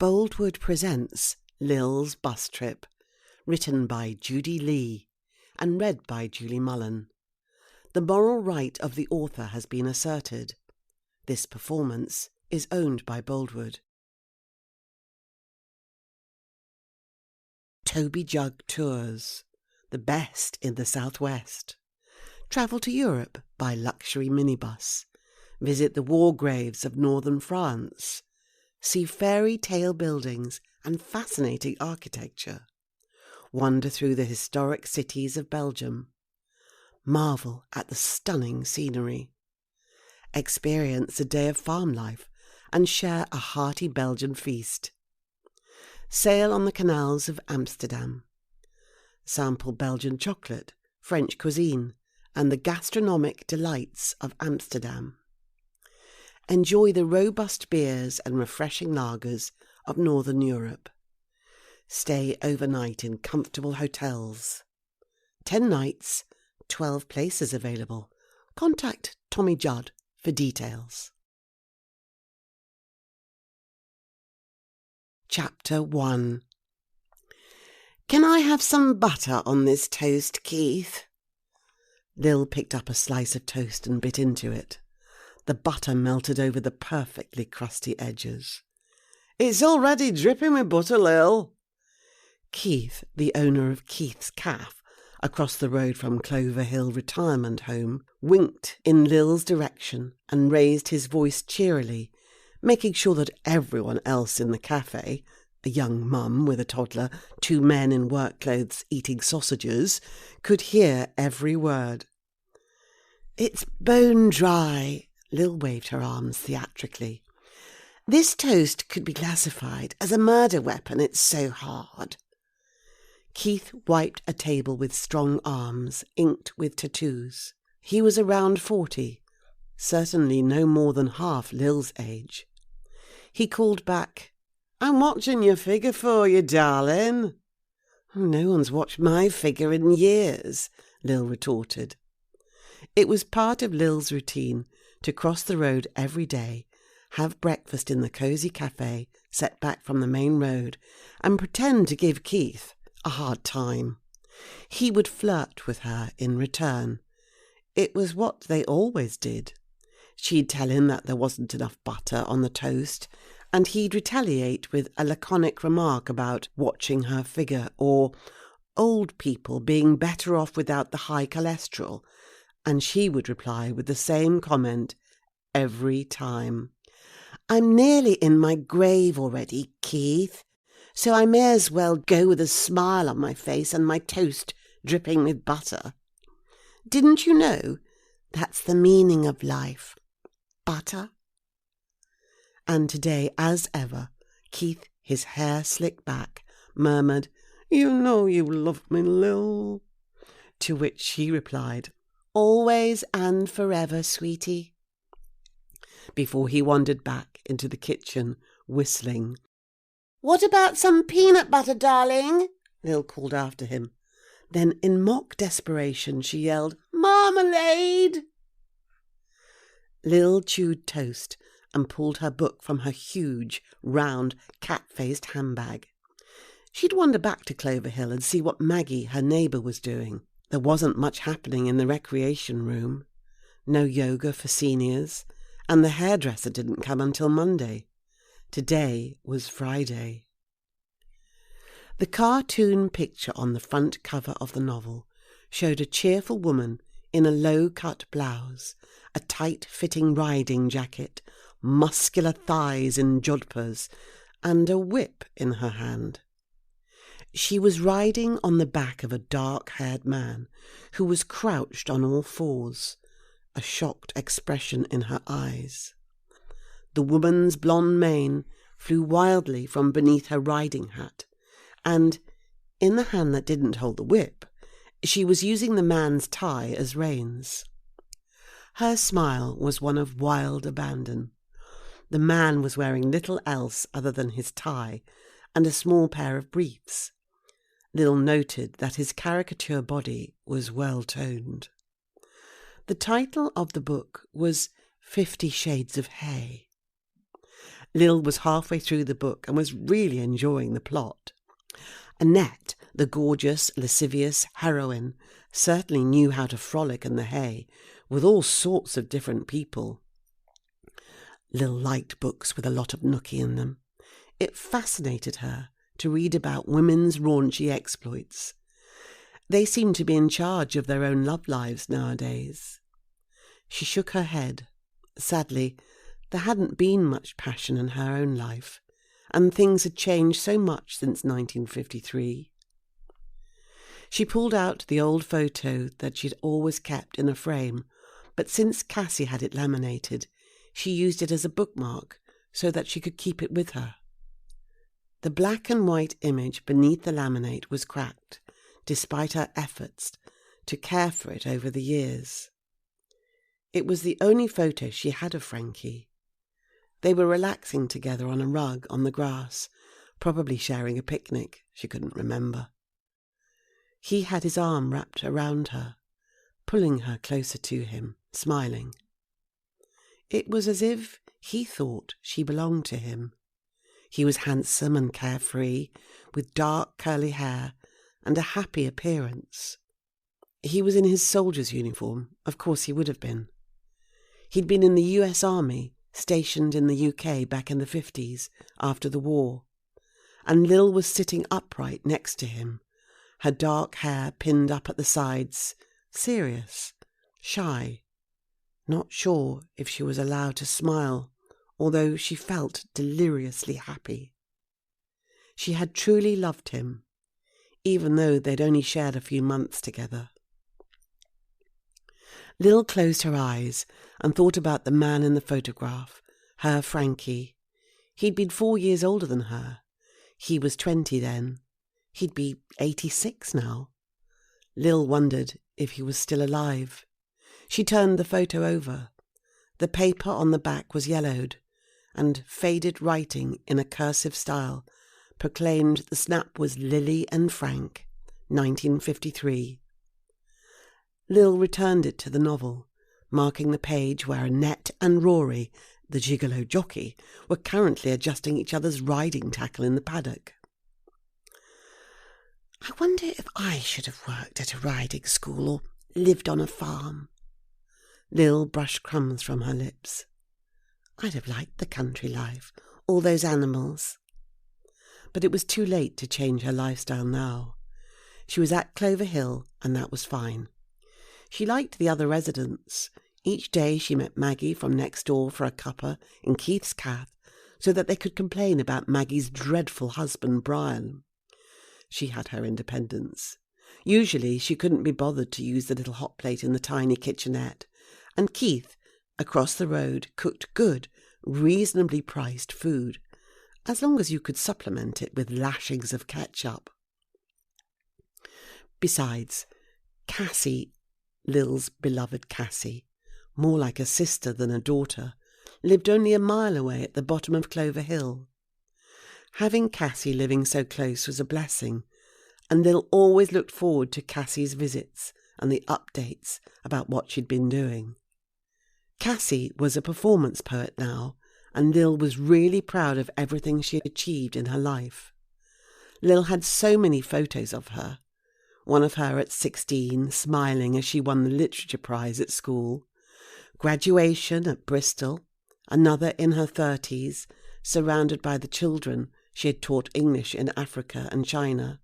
Boldwood presents Lil's Bus Trip, written by Judy Leigh and read by Julie Mullen. The moral right of the author has been asserted. This performance is owned by Boldwood. Toby Jug Tours, the best in the southwest. Travel to Europe by luxury minibus. Visit the war graves of northern France. See fairy tale buildings and fascinating architecture. Wander through the historic cities of Belgium. Marvel at the stunning scenery. Experience a day of farm life and share a hearty Belgian feast. Sail on the canals of Amsterdam. Sample Belgian chocolate, French cuisine, and the gastronomic delights of Amsterdam. Enjoy the robust beers and refreshing lagers of Northern Europe. Stay overnight in comfortable hotels. 10 nights, 12 places available. Contact Tommy Judd for details. Chapter 1. Can I have some butter on this toast, Keith? Lil picked up a slice of toast and bit into it. The butter melted over the perfectly crusty edges. It's already dripping with butter, Lil. Keith, the owner of Keith's Calf, across the road from Clover Hill Retirement Home, winked in Lil's direction and raised his voice cheerily, making sure that everyone else in the cafe, a young mum with a toddler, 2 men in work clothes eating sausages, could hear every word. It's bone dry. Lil waved her arms theatrically. This toast could be classified as a murder weapon, it's so hard. Keith wiped a table with strong arms, inked with tattoos. He was around 40, certainly no more than half Lil's age. He called back, I'm watching your figure for you, darling. No one's watched my figure in years, Lil retorted. It was part of Lil's routine to cross the road every day, have breakfast in the cosy cafe set back from the main road, and pretend to give Keith a hard time. He would flirt with her in return. It was what they always did. She'd tell him that there wasn't enough butter on the toast, and he'd retaliate with a laconic remark about watching her figure or old people being better off without the high cholesterol, and she would reply with the same comment every time. I'm nearly in my grave already, Keith, so I may as well go with a smile on my face and my toast dripping with butter. Didn't you know that's the meaning of life? Butter? And today, as ever, Keith, his hair slicked back, murmured, You know you love me, Lil. To which she replied, Always and forever, sweetie. Before he wandered back into the kitchen, whistling. What about some peanut butter, darling? Lil called after him. Then, in mock desperation, she yelled, Marmalade! Lil chewed toast and pulled her book from her huge, round, cat-faced handbag. She'd wander back to Clover Hill and see what Maggie, her neighbour, was doing. There wasn't much happening in the recreation room. No yoga for seniors, and the hairdresser didn't come until Monday. Today was Friday. The cartoon picture on the front cover of the novel showed a cheerful woman in a low-cut blouse, a tight-fitting riding jacket, muscular thighs in jodhpurs, and a whip in her hand. She was riding on the back of a dark-haired man who was crouched on all fours, a shocked expression in her eyes. The woman's blonde mane flew wildly from beneath her riding hat, and, in the hand that didn't hold the whip, she was using the man's tie as reins. Her smile was one of wild abandon. The man was wearing little else other than his tie and a small pair of briefs. Lil noted that his caricature body was well toned. The title of the book was 50 Shades of Hay. Lil was halfway through the book and was really enjoying the plot. Annette, the gorgeous, lascivious heroine, certainly knew how to frolic in the hay with all sorts of different people. Lil liked books with a lot of nookie in them. It fascinated her to read about women's raunchy exploits. They seemed to be in charge of their own love lives nowadays. She shook her head. Sadly, there hadn't been much passion in her own life, and things had changed so much since 1953. She pulled out the old photo that she'd always kept in a frame, but since Cassie had it laminated, she used it as a bookmark so that she could keep it with her. The black and white image beneath the laminate was cracked, despite her efforts to care for it over the years. It was the only photo she had of Frankie. They were relaxing together on a rug on the grass, probably sharing a picnic, she couldn't remember. He had his arm wrapped around her, pulling her closer to him, smiling. It was as if he thought she belonged to him. He was handsome and carefree, with dark curly hair and a happy appearance. He was in his soldier's uniform, of course he would have been. He'd been in the US Army, stationed in the UK back in the 50s, after the war, and Lil was sitting upright next to him, her dark hair pinned up at the sides, serious, shy, not sure if she was allowed to smile, although she felt deliriously happy. She had truly loved him, even though they'd only shared a few months together. Lil closed her eyes and thought about the man in the photograph, her Frankie. He'd been 4 years older than her. He was 20 then. He'd be 86 now. Lil wondered if he was still alive. She turned the photo over. The paper on the back was yellowed, and faded writing in a cursive style proclaimed the snap was Lily and Frank, 1953. Lil returned it to the novel, marking the page where Annette and Rory, the gigolo jockey, were currently adjusting each other's riding tackle in the paddock. I wonder if I should have worked at a riding school or lived on a farm. Lil brushed crumbs from her lips. I'd have liked the country life, all those animals. But it was too late to change her lifestyle now. She was at Clover Hill, and that was fine. She liked the other residents. Each day she met Maggie from next door for a cuppa in Keith's Cath, so that they could complain about Maggie's dreadful husband, Brian. She had her independence. Usually she couldn't be bothered to use the little hot plate in the tiny kitchenette, and Keith, across the road, cooked good, reasonably priced food, as long as you could supplement it with lashings of ketchup. Besides, Cassie, Lil's beloved Cassie, more like a sister than a daughter, lived only a mile away at the bottom of Clover Hill. Having Cassie living so close was a blessing, and Lil always looked forward to Cassie's visits and the updates about what she'd been doing. Cassie was a performance poet now, and Lil was really proud of everything she had achieved in her life. Lil had so many photos of her. One of her at 16, smiling as she won the literature prize at school. Graduation at Bristol. Another in her 30s, surrounded by the children she had taught English in Africa and China.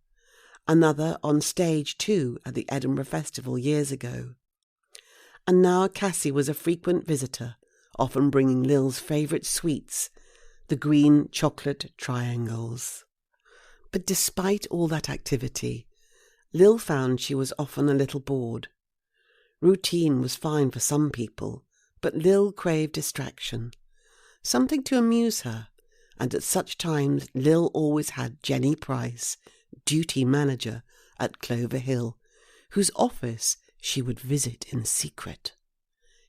Another on stage too at the Edinburgh Festival years ago. And now Cassie was a frequent visitor, often bringing Lil's favourite sweets, the green chocolate triangles. But despite all that activity, Lil found she was often a little bored. Routine was fine for some people, but Lil craved distraction, something to amuse her, and at such times Lil always had Jenny Price, duty manager at Clover Hill, whose office she would visit in secret.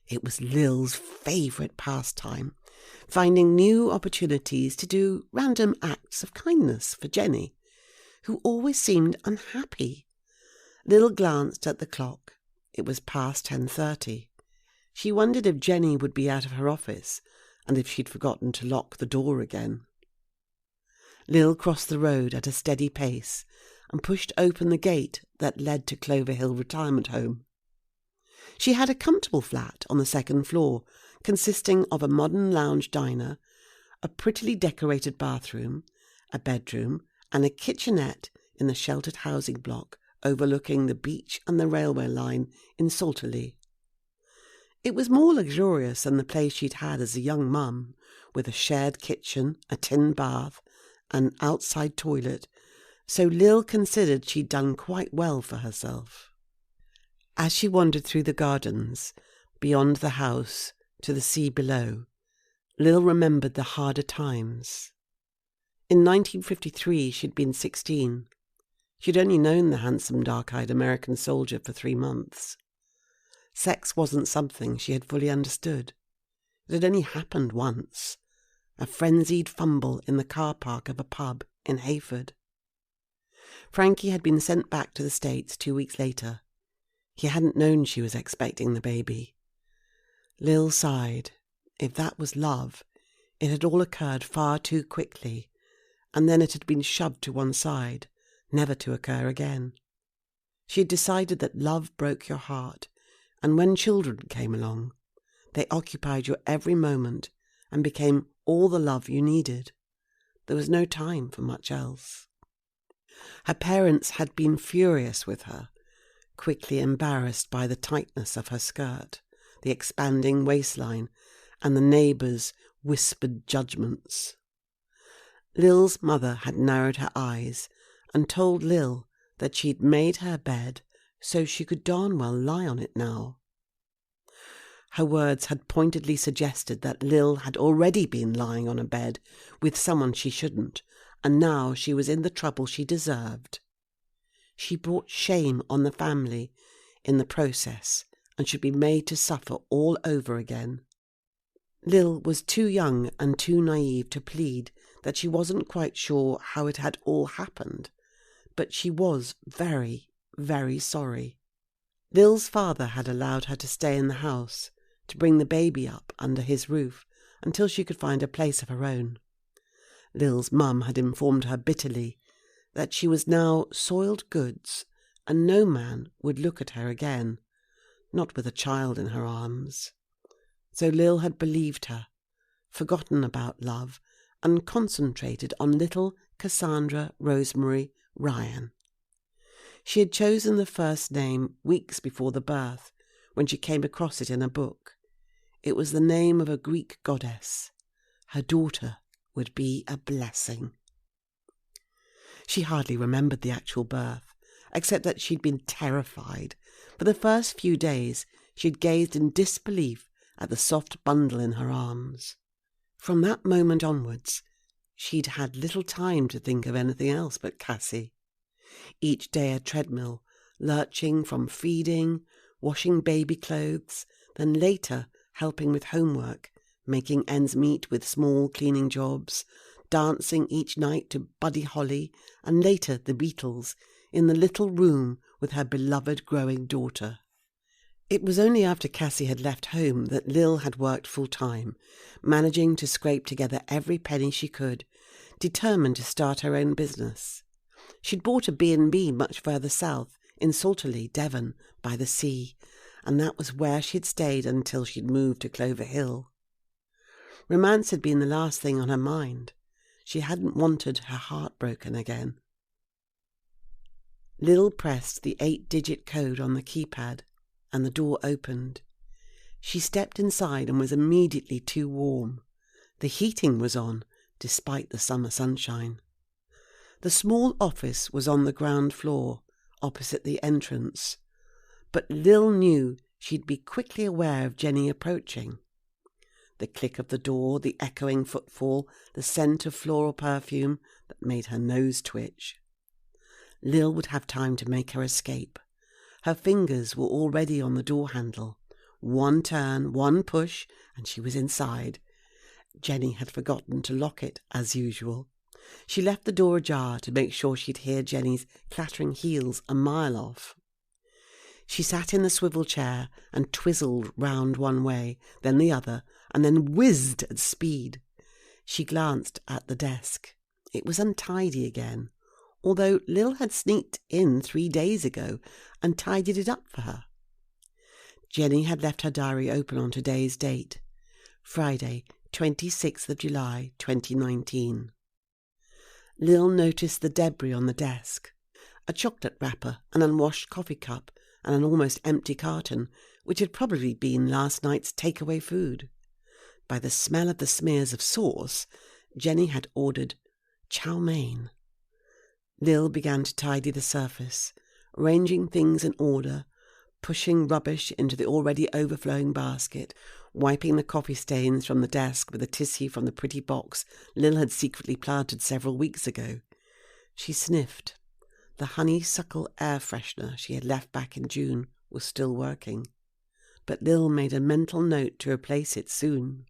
It was Lil's favourite pastime, finding new opportunities to do random acts of kindness for Jenny, who always seemed unhappy. Lil glanced at the clock. It was past 10:30. She wondered if Jenny would be out of her office, and if she'd forgotten to lock the door again. Lil crossed the road at a steady pace and pushed open the gate that led to Clover Hill Retirement Home. She had a comfortable flat on the second floor, consisting of a modern lounge diner, a prettily decorated bathroom, a bedroom, and a kitchenette in the sheltered housing block overlooking the beach and the railway line in Salterley. It was more luxurious than the place she'd had as a young mum, with a shared kitchen, a tin bath, an outside toilet, so Lil considered she'd done quite well for herself. As she wandered through the gardens, beyond the house, to the sea below, Lil remembered the harder times. In 1953 she'd been 16. She'd only known the handsome dark-eyed American soldier for 3 months. Sex wasn't something she had fully understood. It had only happened once, a frenzied fumble in the car park of a pub in Hayford. Frankie had been sent back to the States 2 weeks later. He hadn't known she was expecting the baby. Lil sighed. If that was love, it had all occurred far too quickly, and then it had been shoved to one side, never to occur again. She had decided that love broke your heart, and when children came along, they occupied your every moment and became all the love you needed. There was no time for much else. Her parents had been furious with her, quickly embarrassed by the tightness of her skirt, the expanding waistline, and the neighbours' whispered judgments. Lil's mother had narrowed her eyes and told Lil that she'd made her bed so she could darn well lie on it now. Her words had pointedly suggested that Lil had already been lying on a bed with someone she shouldn't, and now she was in the trouble she deserved. She brought shame on the family in the process and should be made to suffer all over again. Lil was too young and too naive to plead that she wasn't quite sure how it had all happened, but she was very, very sorry. Lil's father had allowed her to stay in the house, to bring the baby up under his roof until she could find a place of her own. Lil's mum had informed her bitterly that she was now soiled goods and no man would look at her again, not with a child in her arms. So Lil had believed her, forgotten about love, and concentrated on little Cassandra Rosemary Ryan. She had chosen the first name weeks before the birth, when she came across it in a book. It was the name of a Greek goddess. Her daughter would be a blessing. She hardly remembered the actual birth, except that she'd been terrified. For the first few days she'd gazed in disbelief at the soft bundle in her arms. From that moment onwards, she'd had little time to think of anything else but Cassie. Each day a treadmill, lurching from feeding, washing baby clothes, then later helping with homework, making ends meet with small cleaning jobs, dancing each night to Buddy Holly and later the Beatles in the little room with her beloved growing daughter. It was only after Cassie had left home that Lil had worked full-time, managing to scrape together every penny she could, determined to start her own business. She'd bought a B&B much further south, in Salterley, Devon, by the sea, and that was where she'd stayed until she'd moved to Clover Hill. Romance had been the last thing on her mind. She hadn't wanted her heart broken again. Lil pressed the 8-digit code on the keypad, and the door opened. She stepped inside and was immediately too warm. The heating was on, despite the summer sunshine. The small office was on the ground floor, opposite the entrance, but Lil knew she'd be quickly aware of Jenny approaching. The click of the door, the echoing footfall, the scent of floral perfume that made her nose twitch. Lil would have time to make her escape. Her fingers were already on the door handle. One turn, one push, and she was inside. Jenny had forgotten to lock it, as usual. She left the door ajar to make sure she'd hear Jenny's clattering heels a mile off. She sat in the swivel chair and twizzled round one way, then the other, and then whizzed at speed. She glanced at the desk. It was untidy again, although Lil had sneaked in 3 days ago and tidied it up for her. Jenny had left her diary open on today's date, Friday, 26th of July, 2019. Lil noticed the debris on the desk, a chocolate wrapper, an unwashed coffee cup, and an almost empty carton, which had probably been last night's takeaway food. By the smell of the smears of sauce, Jenny had ordered chow mein. Lil began to tidy the surface, arranging things in order, pushing rubbish into the already overflowing basket, wiping the coffee stains from the desk with a tissue from the pretty box Lil had secretly planted several weeks ago. She sniffed. The honeysuckle air freshener she had left back in June was still working, but Lil made a mental note to replace it soon.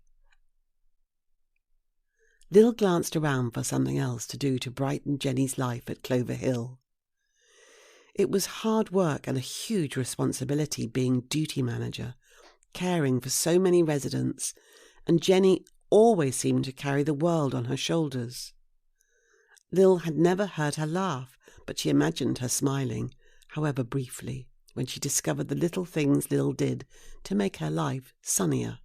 Lil glanced around for something else to do to brighten Jenny's life at Clover Hill. It was hard work and a huge responsibility being duty manager, caring for so many residents, and Jenny always seemed to carry the world on her shoulders. Lil had never heard her laugh, but she imagined her smiling, however briefly, when she discovered the little things Lil did to make her life sunnier.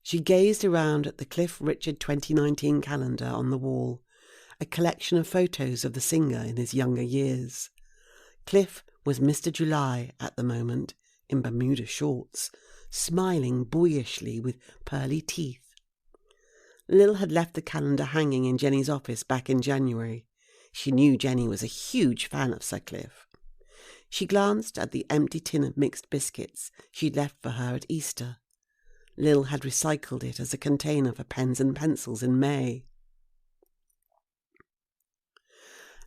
She gazed around at the Cliff Richard 2019 calendar on the wall, a collection of photos of the singer in his younger years. Cliff was Mr. July at the moment, in Bermuda shorts, smiling boyishly with pearly teeth. Lil had left the calendar hanging in Jenny's office back in January. She knew Jenny was a huge fan of Sir Cliff. She glanced at the empty tin of mixed biscuits she'd left for her at Easter. Lil had recycled it as a container for pens and pencils in May.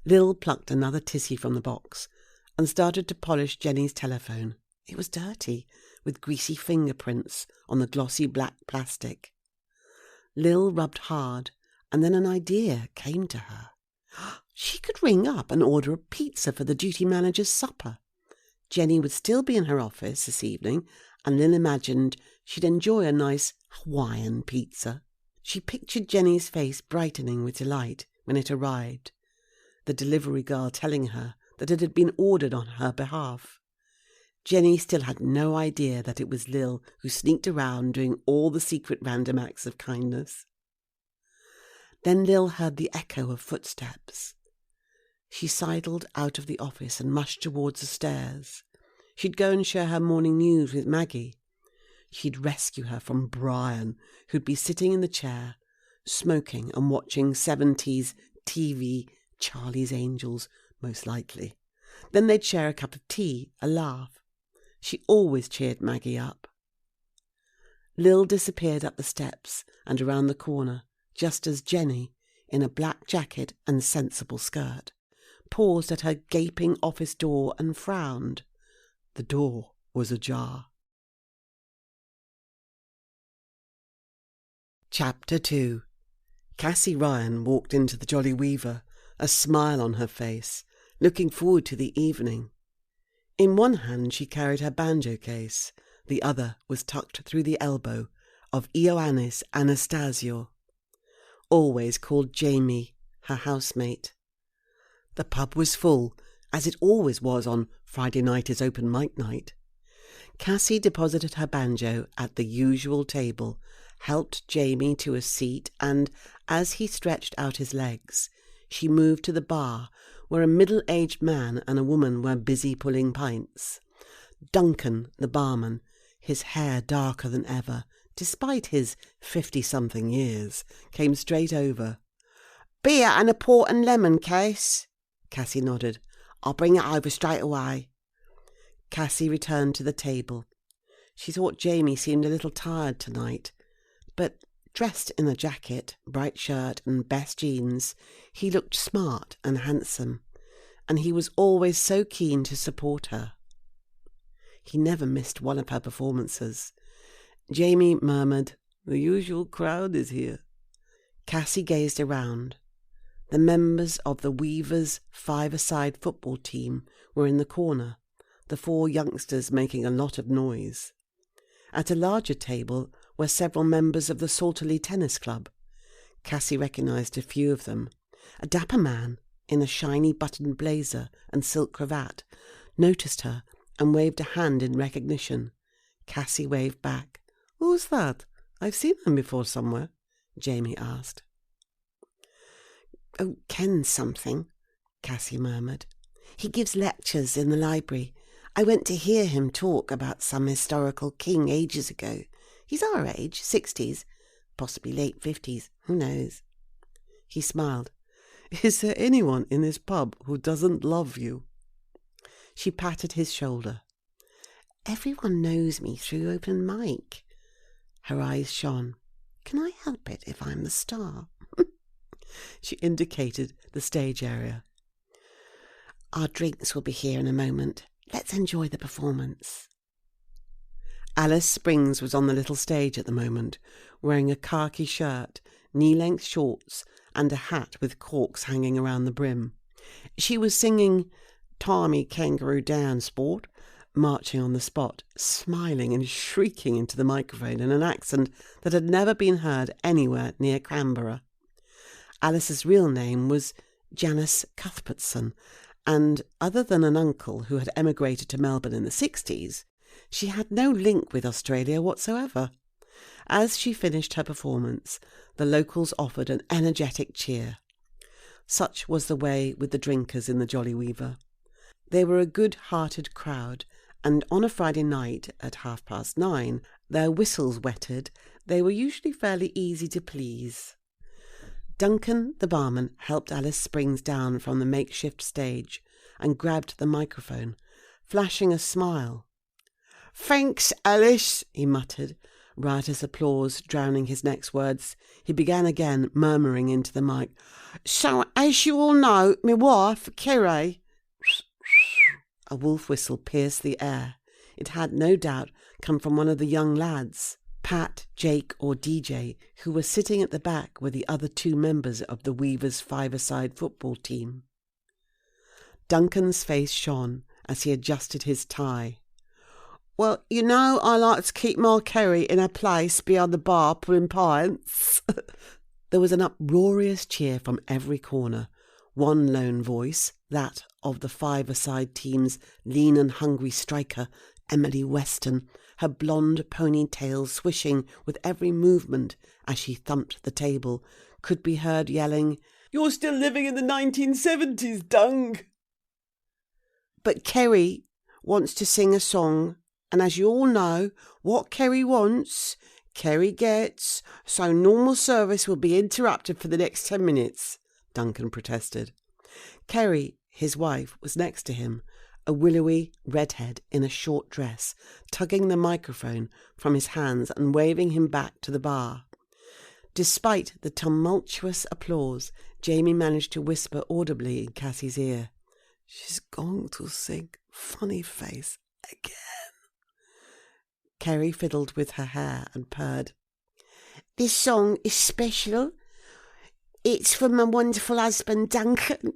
Lil plucked another tissue from the box and started to polish Jenny's telephone. It was dirty, with greasy fingerprints on the glossy black plastic. Lil rubbed hard, and then an idea came to her. She could ring up and order a pizza for the duty manager's supper. Jenny would still be in her office this evening, and Lil imagined she'd enjoy a nice Hawaiian pizza. She pictured Jenny's face brightening with delight when it arrived, the delivery girl telling her that it had been ordered on her behalf. Jenny still had no idea that it was Lil who sneaked around doing all the secret random acts of kindness. Then Lil heard the echo of footsteps. She sidled out of the office and mushed towards the stairs. She'd go and share her morning news with Maggie. She'd rescue her from Brian, who'd be sitting in the chair, smoking and watching 70s TV, Charlie's Angels, most likely. Then they'd share a cup of tea, a laugh. She always cheered Maggie up. Lil disappeared up the steps and around the corner, just as Jenny, in a black jacket and sensible skirt, paused at her gaping office door and frowned. The door was ajar. Chapter 2. Cassie Ryan walked into the Jolly Weaver, a smile on her face, looking forward to the evening. In one hand she carried her banjo case, the other was tucked through the elbow of Ioannis Anastasio, always called Jamie, her housemate. The pub was full, as it always was on Friday night is open mic night. Cassie deposited her banjo at the usual table, helped Jamie to a seat, and, as he stretched out his legs, she moved to the bar, where a middle-aged man and a woman were busy pulling pints. Duncan, the barman, his hair darker than ever, despite his 50-something years, came straight over. "Beer and a port and lemon, Case." Cassie nodded. "I'll bring it over straight away." Cassie returned to the table. She thought Jamie seemed a little tired tonight, but dressed in a jacket, bright shirt and best jeans, he looked smart and handsome, and he was always so keen to support her. He never missed one of her performances. Jamie murmured, "The usual crowd is here." Cassie gazed around. The members of the Weavers' five-a-side football team were in the corner, the 4 youngsters making a lot of noise. At a larger table were several members of the Salterley Tennis Club. Cassie recognised a few of them. A dapper man in a shiny buttoned blazer and silk cravat noticed her and waved a hand in recognition. Cassie waved back. "Who's that? I've seen him before somewhere," Jamie asked. "Oh, Ken something," Cassie murmured. "He gives lectures in the library. I went to hear him talk about some historical king ages ago. He's our age, 60s, possibly late 50s, who knows?" He smiled. "Is there anyone in this pub who doesn't love you?" She patted his shoulder. "Everyone knows me through open mic." Her eyes shone. "Can I help it if I'm the star?" She indicated the stage area. "Our drinks will be here in a moment. Let's enjoy the performance." Alice Springs was on the little stage at the moment, wearing a khaki shirt, knee-length shorts, and a hat with corks hanging around the brim. She was singing "Tie Me Kangaroo Down, Sport," marching on the spot, smiling and shrieking into the microphone in an accent that had never been heard anywhere near Canberra. Alice's real name was Janice Cuthbertson, and other than an uncle who had emigrated to Melbourne in the 60s, she had no link with Australia whatsoever. As she finished her performance, the locals offered an energetic cheer. Such was the way with the drinkers in the Jolly Weaver. They were a good-hearted crowd, and on a Friday night at 9:30, their whistles wetted, they were usually fairly easy to please. Duncan, the barman, helped Alice Springs down from the makeshift stage and grabbed the microphone, flashing a smile. "Thanks, Alice," he muttered, riotous applause drowning his next words. He began again, murmuring into the mic. "So, as you all know, my wife, Kerry..." A wolf whistle pierced the air. It had no doubt come from one of the young lads, Pat, Jake or DJ, who were sitting at the back with the other two members of the Weavers' five-a-side football team. Duncan's face shone as he adjusted his tie. "Well, you know I like to keep my Kerry in her place behind the bar pulling pints." There was an uproarious cheer from every corner. One lone voice, that of the five-a-side team's lean and hungry striker, Emily Weston, her blonde ponytail swishing with every movement as she thumped the table, could be heard yelling, "You're still living in the 1970s, Dung!" "But Kerry wants to sing a song, and as you all know, what Kerry wants, Kerry gets, so normal service will be interrupted for the next 10 minutes, Duncan protested. Kerry, his wife, was next to him, a willowy redhead in a short dress, tugging the microphone from his hands and waving him back to the bar. Despite the tumultuous applause, Jamie managed to whisper audibly in Cassie's ear, "She's going to sing Funny Face again." Kerry fiddled with her hair and purred. "This song is special. It's for my wonderful husband, Duncan."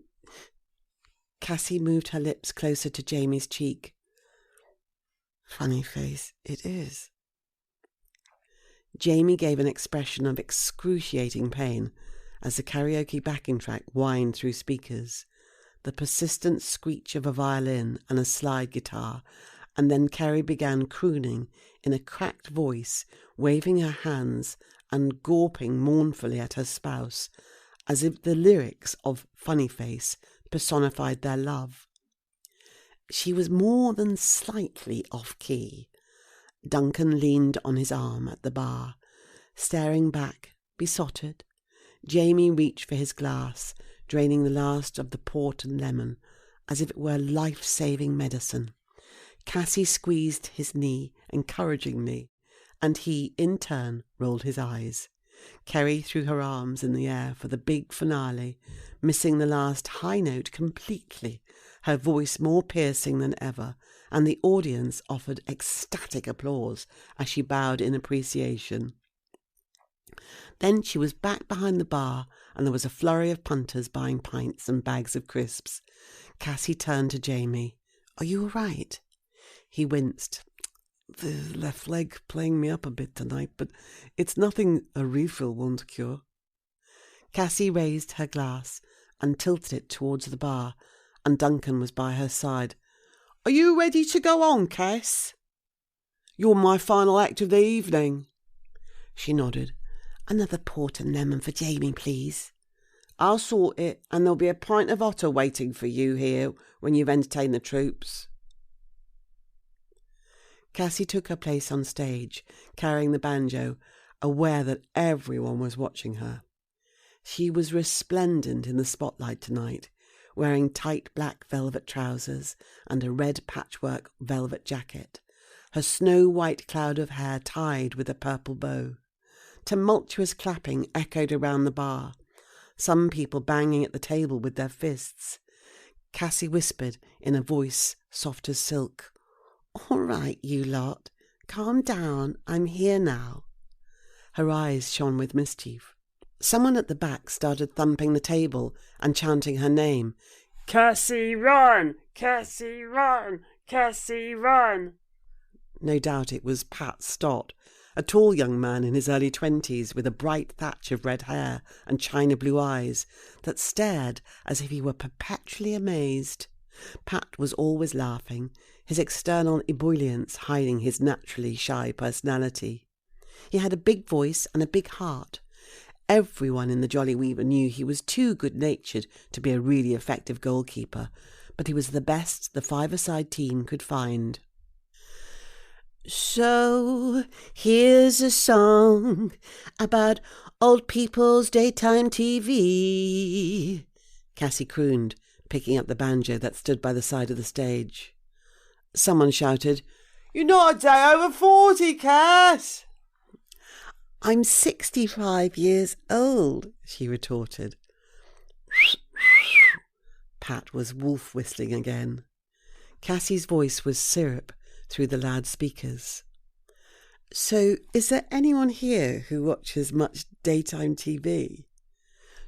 Cassie moved her lips closer to Jamie's cheek. "Funny face it is." Jamie gave an expression of excruciating pain as the karaoke backing track whined through speakers, the persistent screech of a violin and a slide guitar, and then Kerry began crooning in a cracked voice, waving her hands and gawping mournfully at her spouse, as if the lyrics of Funny Face personified their love. She was more than slightly off-key. Duncan leaned on his arm at the bar, staring back, besotted. Jamie reached for his glass, draining the last of the port and lemon, as if it were life-saving medicine. Cassie squeezed his knee encouragingly, and he, in turn, rolled his eyes. Kerry threw her arms in the air for the big finale, missing the last high note completely, her voice more piercing than ever, and the audience offered ecstatic applause as she bowed in appreciation. Then she was back behind the bar, and there was a flurry of punters buying pints and bags of crisps. Cassie turned to Jamie. "Are you all right?" He winced. The left leg playing me up a bit tonight, but it's nothing a refill won't cure. Cassie raised her glass and tilted it towards the bar, and Duncan was by her side. Are you ready to go on, Cass? You're my final act of the evening. She nodded. Another port and lemon for Jamie, please. I'll sort it, and there'll be a pint of otter waiting for you here when you've entertained the troops. Cassie took her place on stage, carrying the banjo, aware that everyone was watching her. She was resplendent in the spotlight tonight, wearing tight black velvet trousers and a red patchwork velvet jacket, her snow-white cloud of hair tied with a purple bow. Tumultuous clapping echoed around the bar, some people banging at the table with their fists. Cassie whispered in a voice soft as silk, All right, you lot. Calm down. I'm here now. Her eyes shone with mischief. Someone at the back started thumping the table and chanting her name. Cassie, run! Cassie, run! Cassie, run! No doubt it was Pat Stott, a tall young man in his early 20s with a bright thatch of red hair and china blue eyes that stared as if he were perpetually amazed. Pat was always laughing, his external ebullience hiding his naturally shy personality. He had a big voice and a big heart. Everyone in the Jolly Weaver knew he was too good-natured to be a really effective goalkeeper, but he was the best the five-a-side team could find. So, here's a song about old people's daytime TV, Cassie crooned, picking up the banjo that stood by the side of the stage. Someone shouted, You're not a day over 40, Cass! I'm 65 years old, she retorted. Pat was wolf whistling again. Cassie's voice was syrup through the loudspeakers. So, is there anyone here who watches much daytime TV?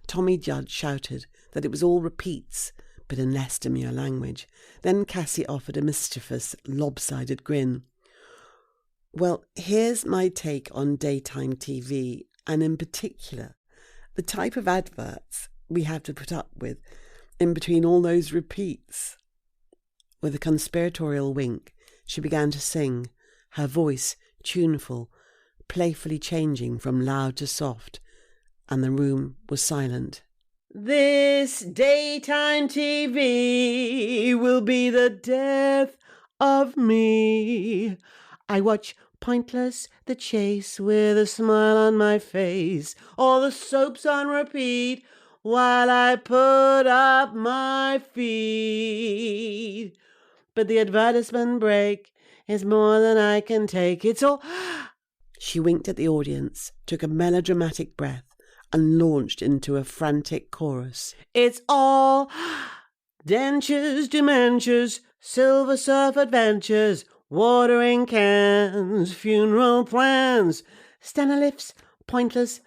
Tommy Judd shouted that it was all repeats, but in less demure language. Then Cassie offered a mischievous, lopsided grin. Well, here's my take on daytime TV, and in particular, the type of adverts we have to put up with in between all those repeats. With a conspiratorial wink, she began to sing, her voice tuneful, playfully changing from loud to soft, and the room was silent. This daytime TV will be the death of me. I watch Pointless the Chase with a smile on my face, all the soaps on repeat while I put up my feet. But the advertisement break is more than I can take. It's all... She winked at the audience, took a melodramatic breath, and launched into a frantic chorus. It's all dentures, dementias, silver surf adventures, watering cans, funeral plans, Stena lifts, pointless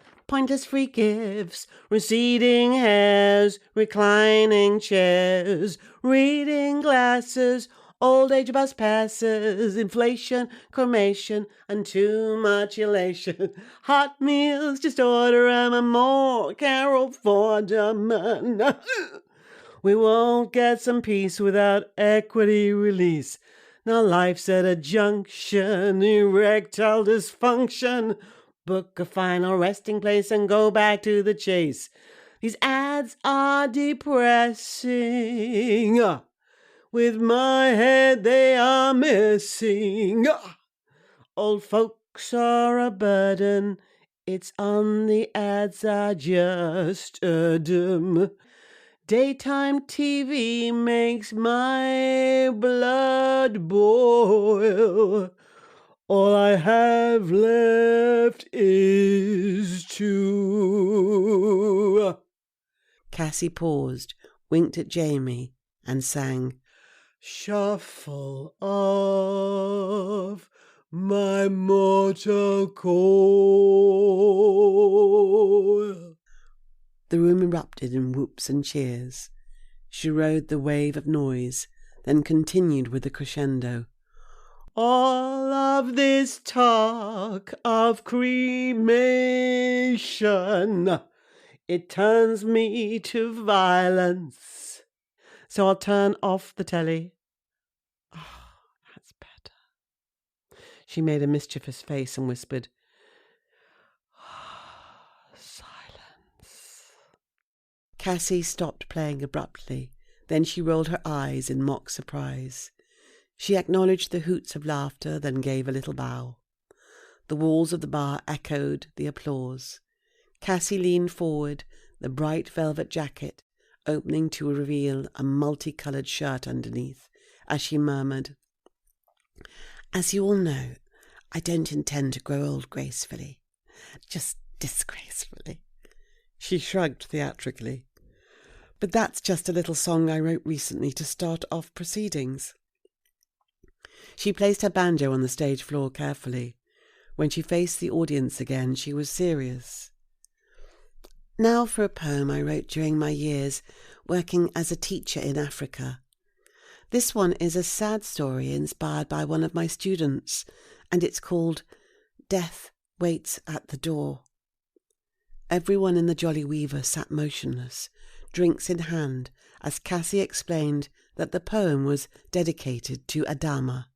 free gifts, receding hairs, reclining chairs, reading glasses, old age bus passes, inflation, cremation, and too much elation. Hot meals, just order 'em and more. Carol Vorderman. We won't get some peace without equity release. Now life's at a junction, erectile dysfunction. Book a final resting place and go back to the chase. These ads are depressing. With my head they are missing. Old folks are a burden. It's on the ads I just heard 'em. Daytime TV makes my blood boil. All I have left is to... Cassie paused, winked at Jamie, and sang, Shuffle off my mortal coil. The room erupted in whoops and cheers. She rode the wave of noise, then continued with the crescendo. All of this talk of cremation, it turns me to violence. So I'll turn off the telly. Oh, that's better. She made a mischievous face and whispered, silence. Cassie stopped playing abruptly. Then she rolled her eyes in mock surprise. She acknowledged the hoots of laughter, then gave a little bow. The walls of the bar echoed the applause. Cassie leaned forward, the bright velvet jacket opening to reveal a multicoloured shirt underneath, as she murmured, "As you all know, I don't intend to grow old gracefully, just disgracefully." She shrugged theatrically. "But that's just a little song I wrote recently to start off proceedings." She placed her banjo on the stage floor carefully. When she faced the audience again, she was serious. "Now for a poem I wrote during my years working as a teacher in Africa. This one is a sad story inspired by one of my students, and it's called Death Waits at the Door." Everyone in the Jolly Weaver sat motionless, drinks in hand, as Cassie explained that the poem was dedicated to Adama,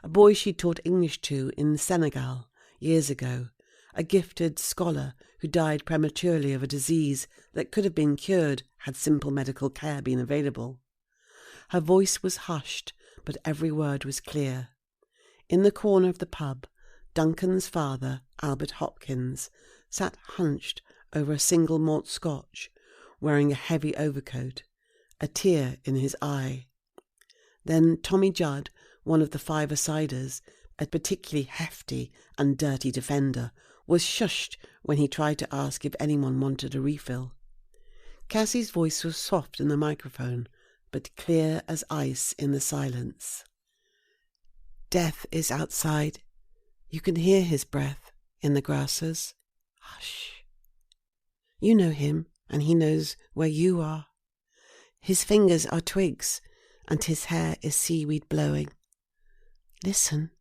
a boy she taught English to in Senegal years ago, a gifted scholar who died prematurely of a disease that could have been cured had simple medical care been available. Her voice was hushed, but every word was clear. In the corner of the pub, Duncan's father, Albert Hopkins, sat hunched over a single malt scotch, wearing a heavy overcoat, a tear in his eye. Then Tommy Judd, one of the five-a-siders, a particularly hefty and dirty defender, was shushed when he tried to ask if anyone wanted a refill. Cassie's voice was soft in the microphone, but clear as ice in the silence. "Death is outside. You can hear his breath in the grasses. Hush. You know him, and he knows where you are. His fingers are twigs, and his hair is seaweed blowing. Listen.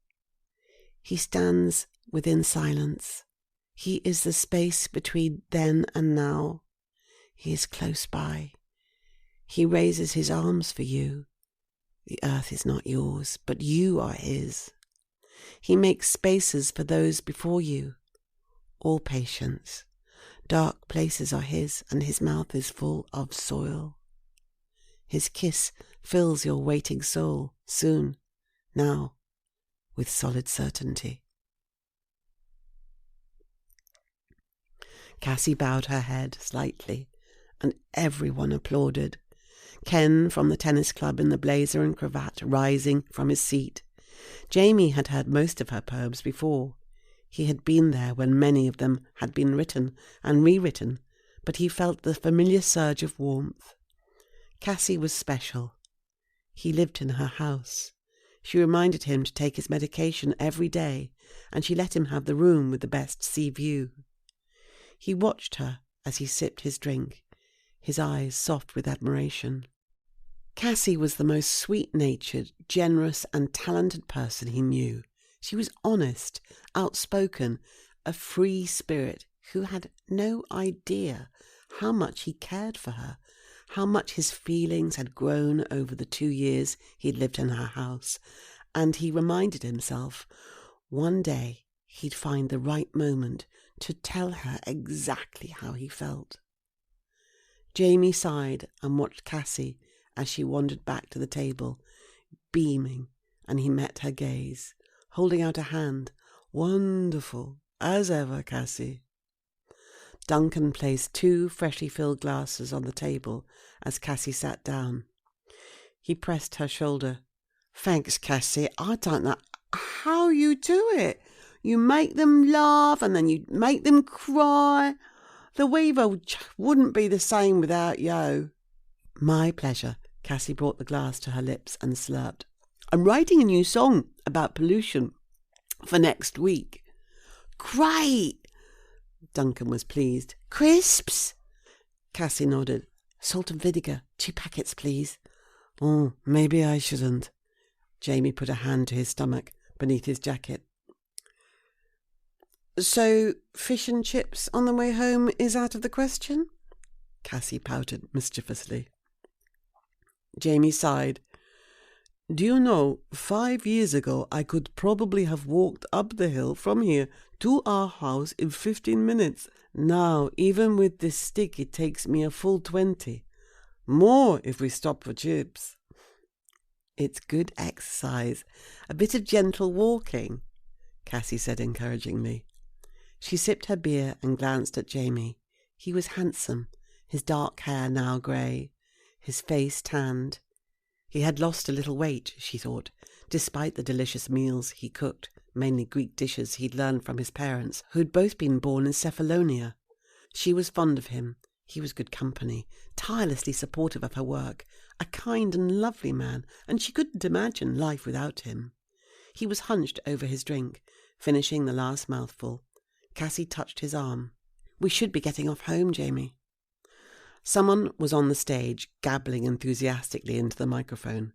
He stands within silence. He is the space between then and now. He is close by. He raises his arms for you. The earth is not yours, but you are his. He makes spaces for those before you. All patience. Dark places are his, and his mouth is full of soil. His kiss fills your waiting soul, soon, now, with solid certainty." Cassie bowed her head slightly, and everyone applauded. Ken from the tennis club in the blazer and cravat rising from his seat. Jamie had heard most of her poems before. He had been there when many of them had been written and rewritten, but he felt the familiar surge of warmth. Cassie was special. He lived in her house. She reminded him to take his medication every day, and she let him have the room with the best sea view. He watched her as he sipped his drink, his eyes soft with admiration. Cassie was the most sweet-natured, generous and talented person he knew. She was honest, outspoken, a free spirit who had no idea how much he cared for her, how much his feelings had grown over the 2 years he'd lived in her house, and he reminded himself one day he'd find the right moment to tell her exactly how he felt. Jamie sighed and watched Cassie as she wandered back to the table, beaming, and he met her gaze, holding out a hand. "Wonderful, as ever, Cassie." Duncan placed 2 freshly filled glasses on the table as Cassie sat down. He pressed her shoulder. "Thanks, Cassie. I don't know how you do it. You make them laugh and then you make them cry. The Weaver wouldn't be the same without you." "My pleasure." Cassie brought the glass to her lips and slurped. "I'm writing a new song about pollution for next week." "Great!" Duncan was pleased. "Crisps?" Cassie nodded. "Salt and vinegar, 2 packets, please." "Oh, maybe I shouldn't." Jamie put a hand to his stomach. beneath his jacket. So, fish and chips on the way home is out of the question? Cassie pouted mischievously. Jamie sighed. Do you know, 5 years ago I could probably have walked up the hill from here to our house in 15 minutes. Now, even with this stick, it takes me a full 20. More if we stop for chips. It's good exercise. A bit of gentle walking, Cassie said encouragingly. She sipped her beer and glanced at Jamie. He was handsome, his dark hair now grey, his face tanned. He had lost a little weight, she thought, despite the delicious meals he cooked, mainly Greek dishes he'd learned from his parents, who'd both been born in Cephalonia. She was fond of him. He was good company, tirelessly supportive of her work, a kind and lovely man, and she couldn't imagine life without him. He was hunched over his drink, finishing the last mouthful. Cassie touched his arm. We should be getting off home, Jamie. Someone was on the stage, gabbling enthusiastically into the microphone.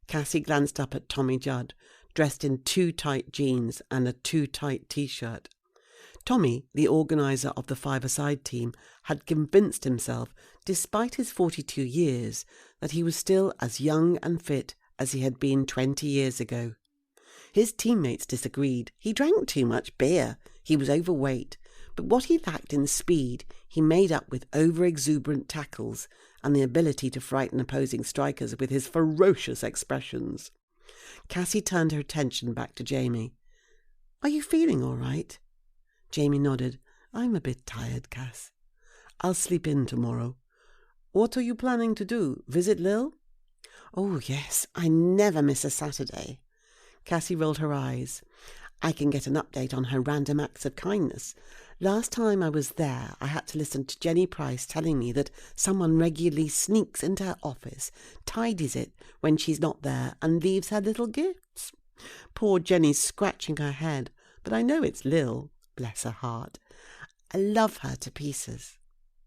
Cassie glanced up at Tommy Judd, dressed in too tight jeans and a too tight T-shirt. Tommy, the organiser of the five-a-side team, had convinced himself, despite his 42 years, that he was still as young and fit as he had been 20 years ago. His teammates disagreed. He drank too much beer. He was overweight. But what he lacked in speed, he made up with over-exuberant tackles and the ability to frighten opposing strikers with his ferocious expressions. Cassie turned her attention back to Jamie. Are you feeling all right? Jamie nodded. I'm a bit tired, Cass. I'll sleep in tomorrow. What are you planning to do? Visit Lil? Oh, yes. I never miss a Saturday. Cassie rolled her eyes. I can get an update on her random acts of kindness. Last time I was there, I had to listen to Jenny Price telling me that someone regularly sneaks into her office, tidies it when she's not there, and leaves her little gifts. Poor Jenny's scratching her head, but I know it's Lil, bless her heart. I love her to pieces.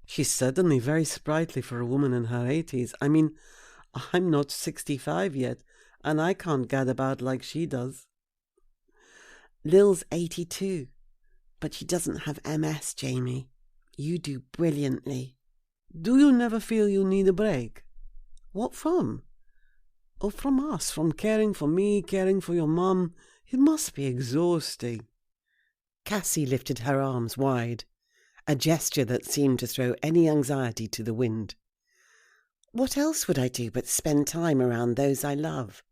She's certainly very sprightly for a woman in her 80s. I mean, I'm not 65 yet, and I can't gad about like she does. Lil's 82, but she doesn't have MS, Jamie. You do brilliantly. Do you never feel you need a break? What from? Oh, from us, from caring for me, caring for your mum. It must be exhausting. Cassie lifted her arms wide, a gesture that seemed to throw any anxiety to the wind. What else would I do but spend time around those I love?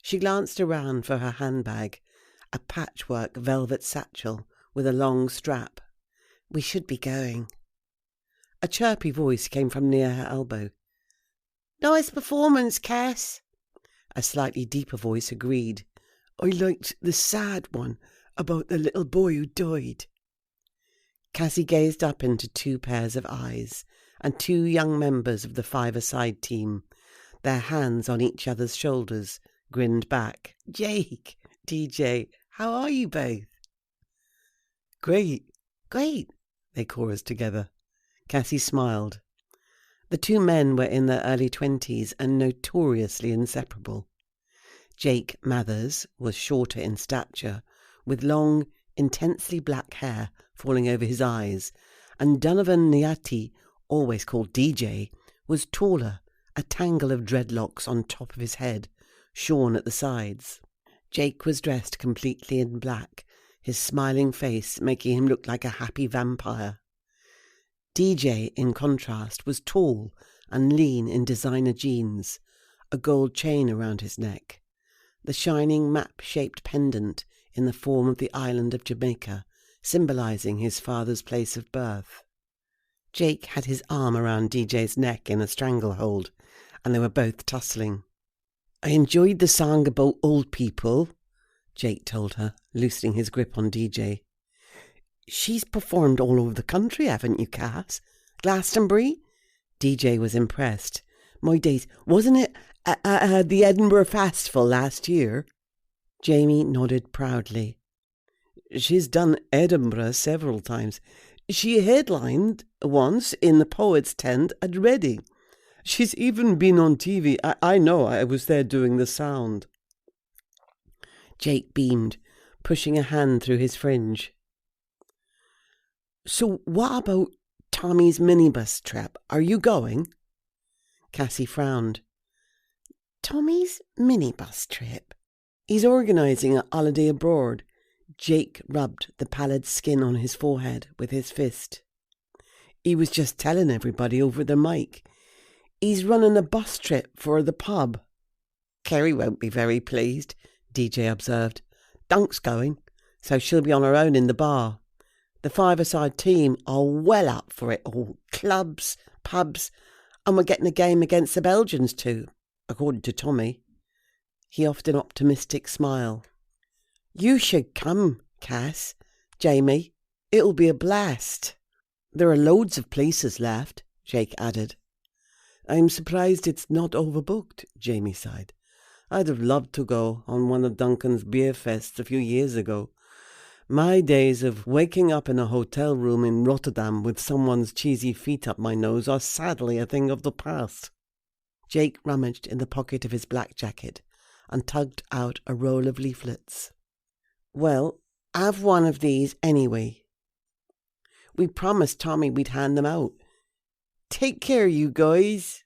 She glanced around for her handbag, a patchwork velvet satchel with a long strap. We should be going. A chirpy voice came from near her elbow. Nice performance, Cass. A slightly deeper voice agreed. I liked the sad one about the little boy who died. Cassie gazed up into two pairs of eyes and two young members of the five-a-side team, their hands on each other's shoulders, grinned back. Jake, DJ, how are you both? Great, they chorused together. Cassie smiled. The two men were in their early 20s and notoriously inseparable. Jake Mathers was shorter in stature, with long, intensely black hair falling over his eyes, and Donovan Niati, always called DJ, was taller, a tangle of dreadlocks on top of his head, shorn at the sides. Jake was dressed completely in black, his smiling face making him look like a happy vampire. DJ, in contrast, was tall and lean in designer jeans, a gold chain around his neck, the shining map-shaped pendant in the form of the island of Jamaica, symbolizing his father's place of birth. Jake had his arm around DJ's neck in a stranglehold, and they were both tussling. I enjoyed the song about old people, Jake told her, loosening his grip on DJ. She's performed all over the country, haven't you, Cass? Glastonbury? DJ was impressed. My days, wasn't it the Edinburgh Festival last year? Jamie nodded proudly. She's done Edinburgh several times. She headlined once in the Poets' Tent at Reading. She's even been on TV. I know, I was there doing the sound. Jake beamed, pushing a hand through his fringe. So what about Tommy's minibus trip? Are you going? Cassie frowned. Tommy's minibus trip? He's organising a holiday abroad. Jake rubbed the pallid skin on his forehead with his fist. He was just telling everybody over the mic. He's running a bus trip for the pub. Kerry won't be very pleased, DJ observed. Dunk's going, so she'll be on her own in the bar. The five-a-side team are well up for it all. Clubs, pubs, and we're getting a game against the Belgians too, according to Tommy. He offed an optimistic smile. You should come, Cass, Jamie. It'll be a blast. There are loads of places left, Jake added. I'm surprised it's not overbooked, Jamie sighed. I'd have loved to go on one of Duncan's beer fests a few years ago. My days of waking up in a hotel room in Rotterdam with someone's cheesy feet up my nose are sadly a thing of the past. Jake rummaged in the pocket of his black jacket and tugged out a roll of leaflets. Well, have one of these anyway. We promised Tommy we'd hand them out. Take care, you guys.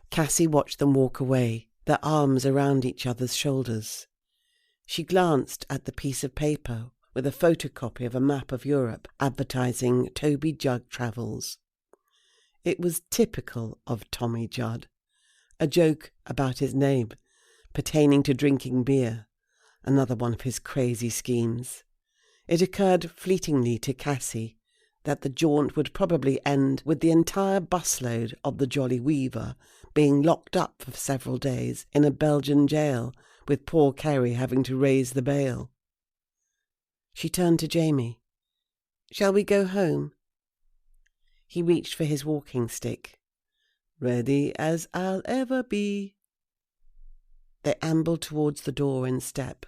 Cassie watched them walk away, their arms around each other's shoulders. She glanced at the piece of paper with a photocopy of a map of Europe advertising Toby Judd Travels. It was typical of Tommy Judd, a joke about his name, pertaining to drinking beer, another one of his crazy schemes. It occurred fleetingly to Cassie that the jaunt would probably end with the entire busload of the Jolly Weaver being locked up for several days in a Belgian jail, with poor Kerry having to raise the bail. She turned to Jamie. Shall we go home? He reached for his walking stick. Ready as I'll ever be. They ambled towards the door in step.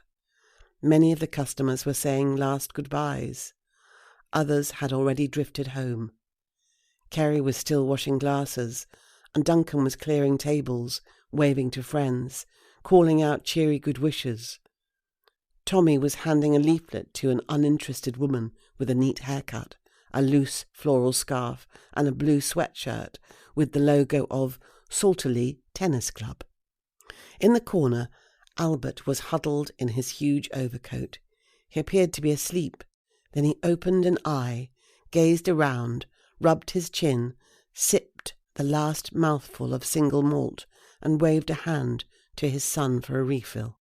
Many of the customers were saying last goodbyes. Others had already drifted home. Kerry was still washing glasses, and Duncan was clearing tables, waving to friends, calling out cheery good wishes. Tommy was handing a leaflet to an uninterested woman with a neat haircut, a loose floral scarf, and a blue sweatshirt with the logo of Salterley Tennis Club. In the corner, Albert was huddled in his huge overcoat. He appeared to be asleep. Then he opened an eye, gazed around, rubbed his chin, sipped the last mouthful of single malt, and waved a hand to his son for a refill.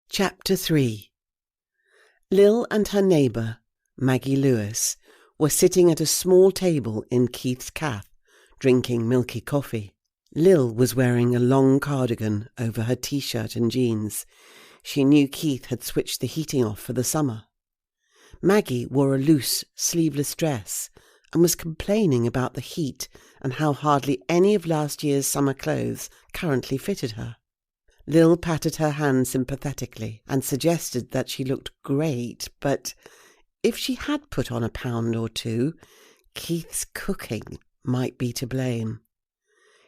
Chapter 3. Lil and her neighbour, Maggie Lewis, were sitting at a small table in Keith's cafe, drinking milky coffee. Lil was wearing a long cardigan over her t-shirt and jeans. She knew Keith had switched the heating off for the summer. Maggie wore a loose, sleeveless dress and was complaining about the heat and how hardly any of last year's summer clothes currently fitted her. Lil patted her hand sympathetically and suggested that she looked great, but if she had put on a pound or two, Keith's cooking might be to blame.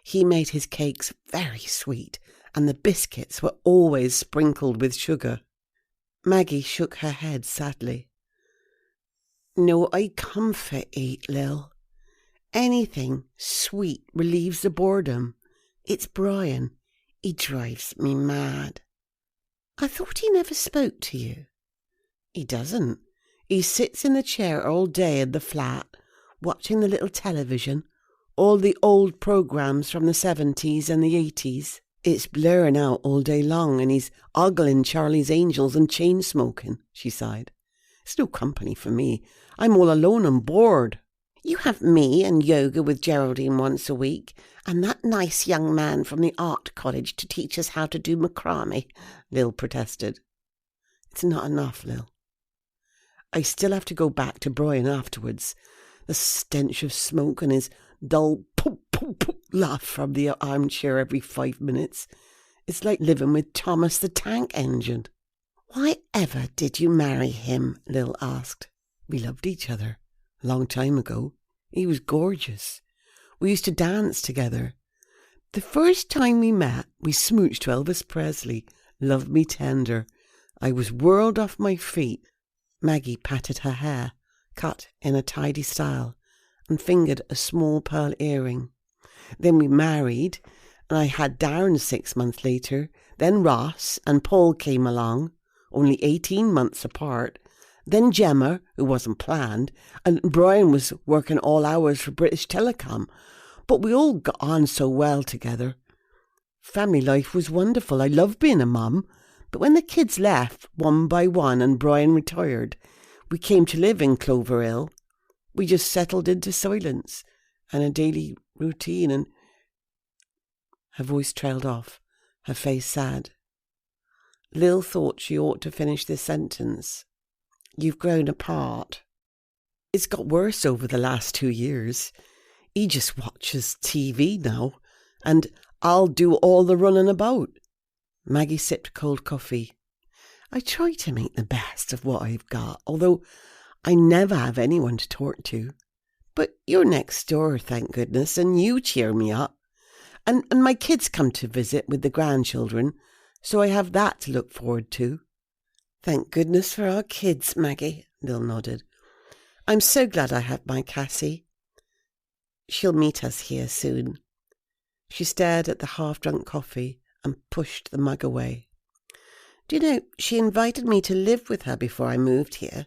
He made his cakes very sweet, and the biscuits were always sprinkled with sugar. Maggie shook her head sadly. No, I come for eat, Lil. Anything sweet relieves the boredom. It's Brian. He drives me mad. I thought he never spoke to you. He doesn't. He sits in the chair all day in the flat, watching the little television, all the old programmes from the 70s and the 80s. It's blurring out all day long, and he's ogling Charlie's Angels and chain-smoking, she sighed. It's no company for me. I'm all alone and bored. You have me and yoga with Geraldine once a week, and that nice young man from the art college to teach us how to do macrame, Lil protested. It's not enough, Lil. I still have to go back to Brian afterwards. The stench of smoke and his dull poop, poop, poop laugh from the armchair every 5 minutes. It's like living with Thomas the Tank Engine. Why ever did you marry him? Lil asked. We loved each other. A long time ago. He was gorgeous. We used to dance together. The first time we met, we smooched to Elvis Presley, Love Me Tender. I was whirled off my feet. Maggie patted her hair, cut in a tidy style, and fingered a small pearl earring. Then we married, and I had Darren 6 months later. Then Ross and Paul came along, only 18 months apart. Then Gemma, who wasn't planned, and Brian was working all hours for British Telecom. But we all got on so well together. Family life was wonderful. I loved being a mum. But when the kids left, one by one, and Brian retired, we came to live in Clover Hill. We just settled into silence and a daily routine, and her voice trailed off, her face sad. Lil thought she ought to finish this sentence. You've grown apart. It's got worse over the last 2 years. He just watches TV now, and I'll do all the running about. Maggie sipped cold coffee. I try to make the best of what I've got, although I never have anyone to talk to. But you're next door, thank goodness, and you cheer me up. And my kids come to visit with the grandchildren, so I have that to look forward to. Thank goodness for our kids, Maggie, Lil nodded. I'm so glad I have my Cassie. She'll meet us here soon. She stared at the half-drunk coffee and pushed the mug away. Do you know, she invited me to live with her before I moved here.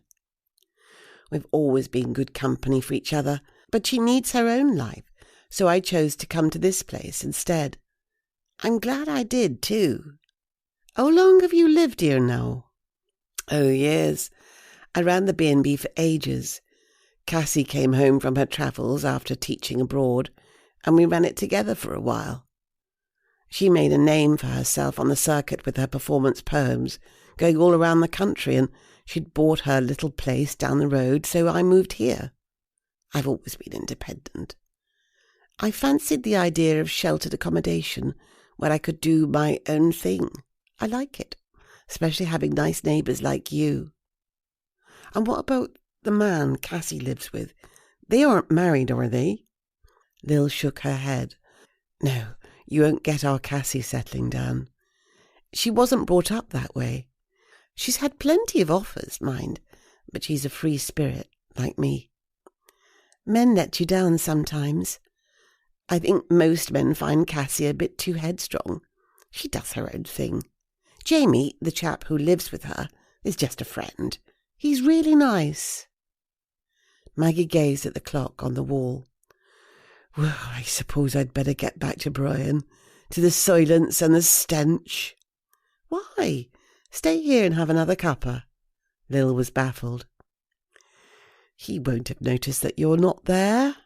We've always been good company for each other, but she needs her own life, so I chose to come to this place instead. I'm glad I did, too. How long have you lived here now? Oh, years. I ran the B&B for ages. Cassie came home from her travels after teaching abroad, and we ran it together for a while. She made a name for herself on the circuit with her performance poems, going all around the country, and she'd bought her little place down the road, so I moved here. I've always been independent. I fancied the idea of sheltered accommodation where I could do my own thing. I like it, especially having nice neighbours like you. And what about the man Cassie lives with? They aren't married, are they? Lil shook her head. No, you won't get our Cassie settling down. She wasn't brought up that way. She's had plenty of offers, mind, but she's a free spirit, like me. Men let you down sometimes. I think most men find Cassie a bit too headstrong. She does her own thing. Jamie, the chap who lives with her, is just a friend. He's really nice. Maggie gazed at the clock on the wall. Well, I suppose I'd better get back to Brian, to the silence and the stench. Why? Stay here and have another cuppa. Lil was baffled. He won't have noticed that you're not there.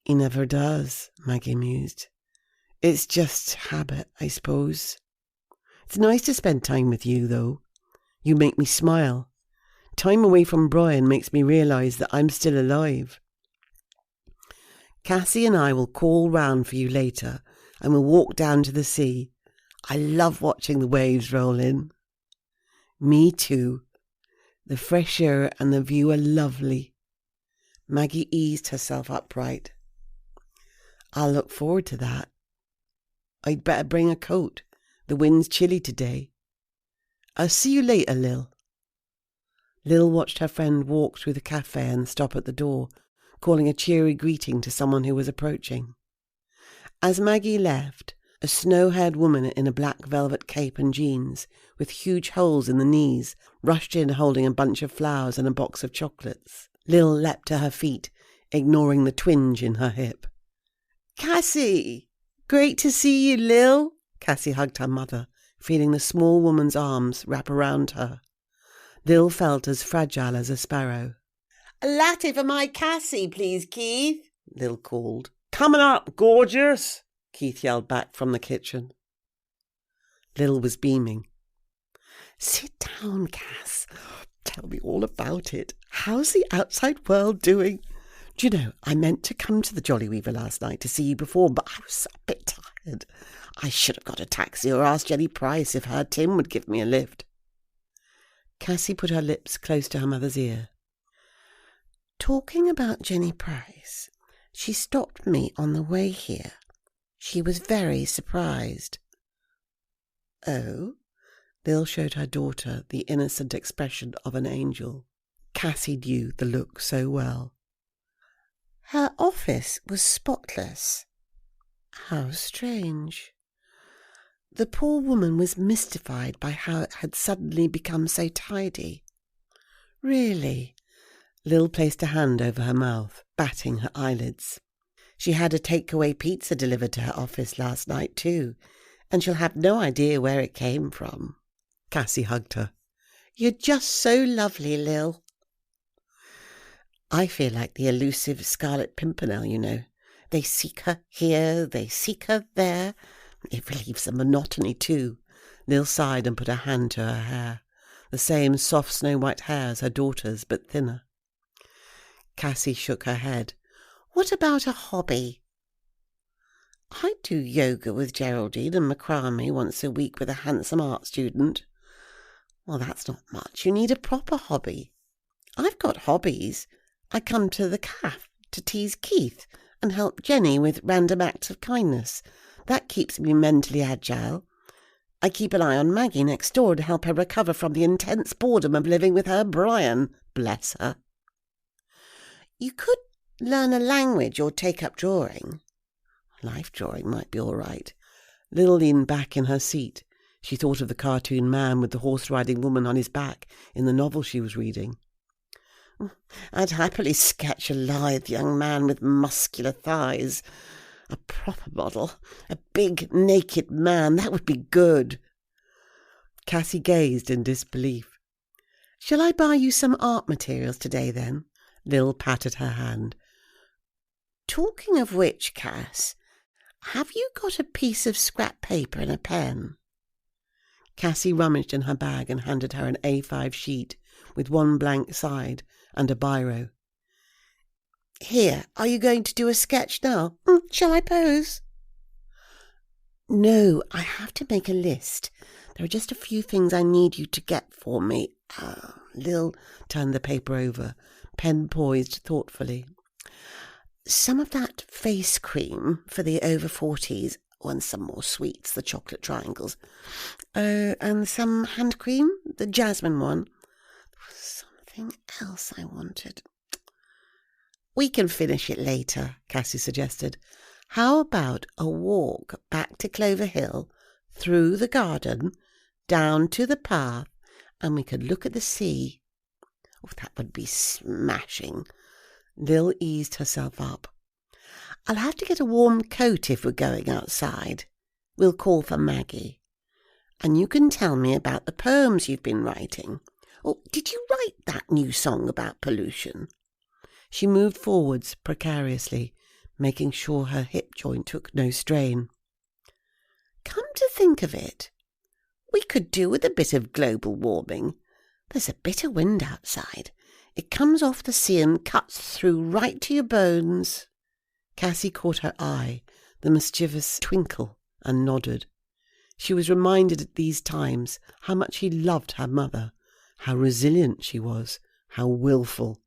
He never does, Maggie mused. It's just habit, I suppose. It's nice to spend time with you, though. You make me smile. Time away from Brian makes me realise that I'm still alive. Cassie and I will call round for you later, and we'll walk down to the sea. I love watching the waves roll in. Me too. The fresh air and the view are lovely. Maggie eased herself upright. I'll look forward to that. I'd better bring a coat. The wind's chilly today. I'll see you later, Lil. Lil watched her friend walk through the cafe and stop at the door, calling a cheery greeting to someone who was approaching. As Maggie left, a snow-haired woman in a black velvet cape and jeans, with huge holes in the knees, rushed in holding a bunch of flowers and a box of chocolates. Lil leapt to her feet, ignoring the twinge in her hip. Cassie! Great to see you, Lil! Cassie hugged her mother, feeling the small woman's arms wrap around her. Lil felt as fragile as a sparrow. A latte for my Cassie, please, Keith, Lil called. Coming up, gorgeous, Keith yelled back from the kitchen. Lil was beaming. Sit down, Cass. Tell me all about it. How's the outside world doing? Do you know, I meant to come to the Jolly Weaver last night to see you perform, but I was a bit tired. I should have got a taxi or asked Jenny Price if her Tim would give me a lift. Cassie put her lips close to her mother's ear. Talking about Jenny Price, she stopped me on the way here. She was very surprised. Oh? Lil showed her daughter the innocent expression of an angel. Cassie knew the look so well. Her office was spotless. How strange. The poor woman was mystified by how it had suddenly become so tidy. Really? Lil placed a hand over her mouth, batting her eyelids. She had a takeaway pizza delivered to her office last night too, and she'll have no idea where it came from. Cassie hugged her. You're just so lovely, Lil. I feel like the elusive Scarlet Pimpernel, you know. They seek her here, they seek her there. It relieves the monotony too. Lil sighed and put her hand to her hair. The same soft snow-white hair as her daughter's, but thinner. Cassie shook her head. What about a hobby? I do yoga with Geraldine and macrame once a week with a handsome art student. Well, that's not much. You need a proper hobby. I've got hobbies. I come to the cafe to tease Keith and help Jenny with random acts of kindness. That keeps me mentally agile. I keep an eye on Maggie next door to help her recover from the intense boredom of living with her Brian, bless her. You could learn a language or take up drawing. Life drawing might be all right. Lil leaned back in her seat. She thought of the cartoon man with the horse-riding woman on his back in the novel she was reading. I'd happily sketch a lithe young man with muscular thighs. A proper model. A big, naked man. That would be good. Cassie gazed in disbelief. Shall I buy you some art materials today, then? Lil patted her hand. Talking of which, Cass, have you got a piece of scrap paper and a pen? Cassie rummaged in her bag and handed her an A5 sheet with one blank side and a biro. Here, are you going to do a sketch now? Shall I pose? No, I have to make a list. There are just a few things I need you to get for me. Lil turned the paper over, pen poised thoughtfully. Some of that face cream for the over 40s, and some more sweets, the chocolate triangles. And some hand cream, the jasmine one. There was something else I wanted. We can finish it later, Cassie suggested. How about a walk back to Clover Hill, through the garden, down to the path, and we could look at the sea? Oh, that would be smashing. Lil eased herself up. I'll have to get a warm coat if we're going outside. We'll call for Maggie. And you can tell me about the poems you've been writing. Oh, did you write that new song about pollution? She moved forwards precariously, making sure her hip joint took no strain. Come to think of it, we could do with a bit of global warming. There's a bitter wind outside. It comes off the sea and cuts through right to your bones. Cassie caught her eye, the mischievous twinkle, and nodded. She was reminded at these times how much he loved her mother, how resilient she was, how willful.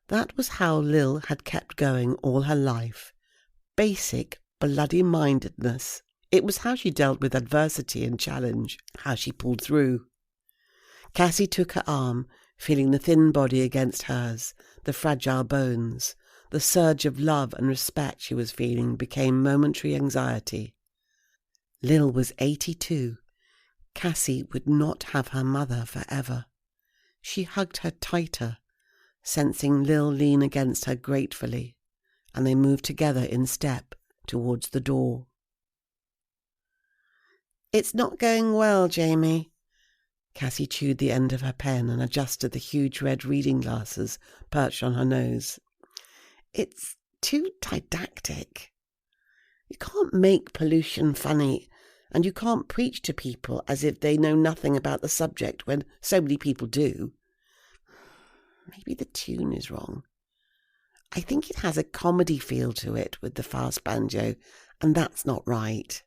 That was how Lil had kept going all her life. Basic bloody-mindedness. It was how she dealt with adversity and challenge, how she pulled through. Cassie took her arm, feeling the thin body against hers, the fragile bones. The surge of love and respect she was feeling became momentary anxiety. Lil was 82. Cassie would not have her mother forever. She hugged her tighter, sensing Lil lean against her gratefully, and they moved together in step towards the door. It's not going well, Jamie. Cassie chewed the end of her pen and adjusted the huge red reading glasses perched on her nose. It's too didactic. You can't make pollution funny, and you can't preach to people as if they know nothing about the subject when so many people do. Maybe the tune is wrong. I think it has a comedy feel to it with the fast banjo, and that's not right.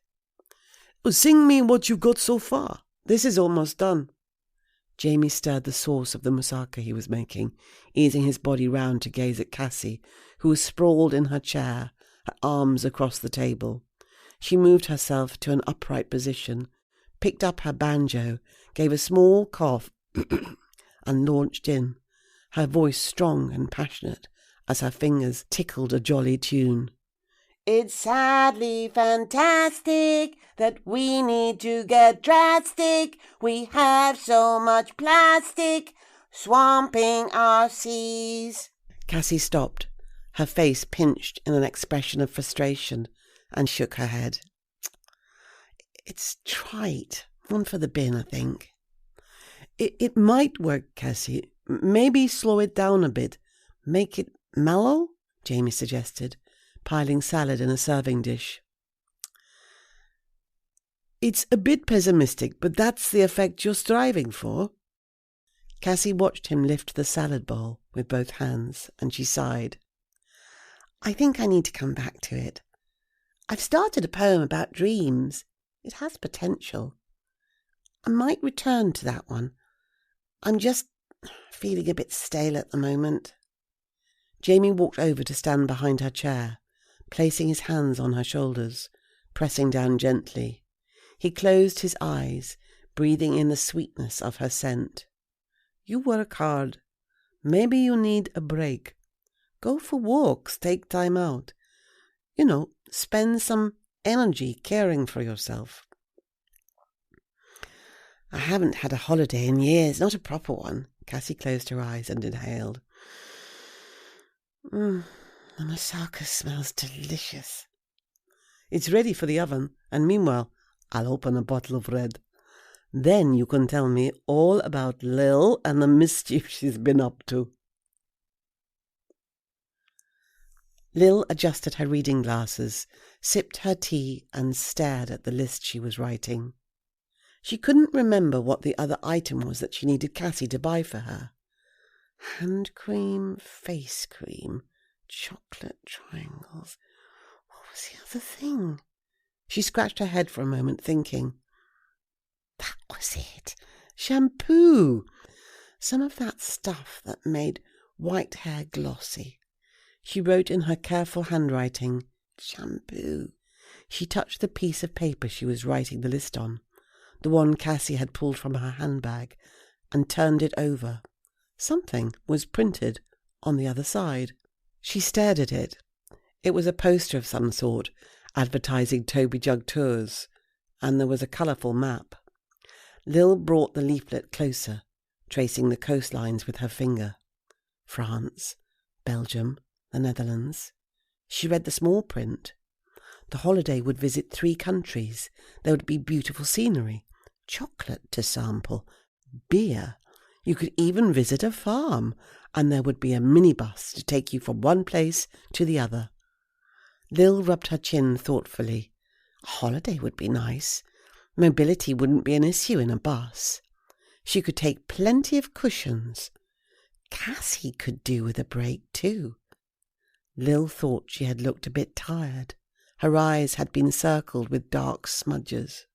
Sing me what you've got so far. This is almost done. Jamie stirred the sauce of the moussaka he was making, easing his body round to gaze at Cassie, who was sprawled in her chair, her arms across the table. She moved herself to an upright position, picked up her banjo, gave a small cough and launched in, her voice strong and passionate as her fingers tickled a jolly tune. It's sadly fantastic that we need to get drastic. We have so much plastic swamping our seas. Cassie stopped, her face pinched in an expression of frustration, and shook her head. It's trite. One for the bin, I think. It might work, Cassie. Maybe slow it down a bit. Make it mellow, Jamie suggested, piling salad in a serving dish. It's a bit pessimistic, but that's the effect you're striving for. Cassie watched him lift the salad bowl with both hands, and she sighed. I think I need to come back to it. I've started a poem about dreams. It has potential. I might return to that one. I'm just feeling a bit stale at the moment. Jamie walked over to stand behind her chair, placing his hands on her shoulders, pressing down gently. He closed his eyes, breathing in the sweetness of her scent. You work hard. Maybe you need a break. Go for walks, take time out. Spend some energy caring for yourself. I haven't had a holiday in years, not a proper one. Cassie closed her eyes and inhaled. The moussaka smells delicious. It's ready for the oven, and meanwhile, I'll open a bottle of red. Then you can tell me all about Lil and the mischief she's been up to. Lil adjusted her reading glasses, sipped her tea, and stared at the list she was writing. She couldn't remember what the other item was that she needed Cassie to buy for her. Hand cream, face cream, chocolate triangles. What was the other thing? She scratched her head for a moment, thinking. That was it. Shampoo. Some of that stuff that made white hair glossy. She wrote in her careful handwriting, shampoo. She touched the piece of paper she was writing the list on, the one Cassie had pulled from her handbag, and turned it over. Something was printed on the other side. She stared at it. It was a poster of some sort, advertising Toby Jug tours, and there was a colourful map. Lil brought the leaflet closer, tracing the coastlines with her finger. France, Belgium, the Netherlands. She read the small print. The holiday would visit 3 countries. There would be beautiful scenery, chocolate to sample, beer. You could even visit a farm, and there would be a minibus to take you from one place to the other. Lil rubbed her chin thoughtfully. A holiday would be nice. Mobility wouldn't be an issue in a bus. She could take plenty of cushions. Cassie could do with a break too. Lil thought she had looked a bit tired. Her eyes had been circled with dark smudges.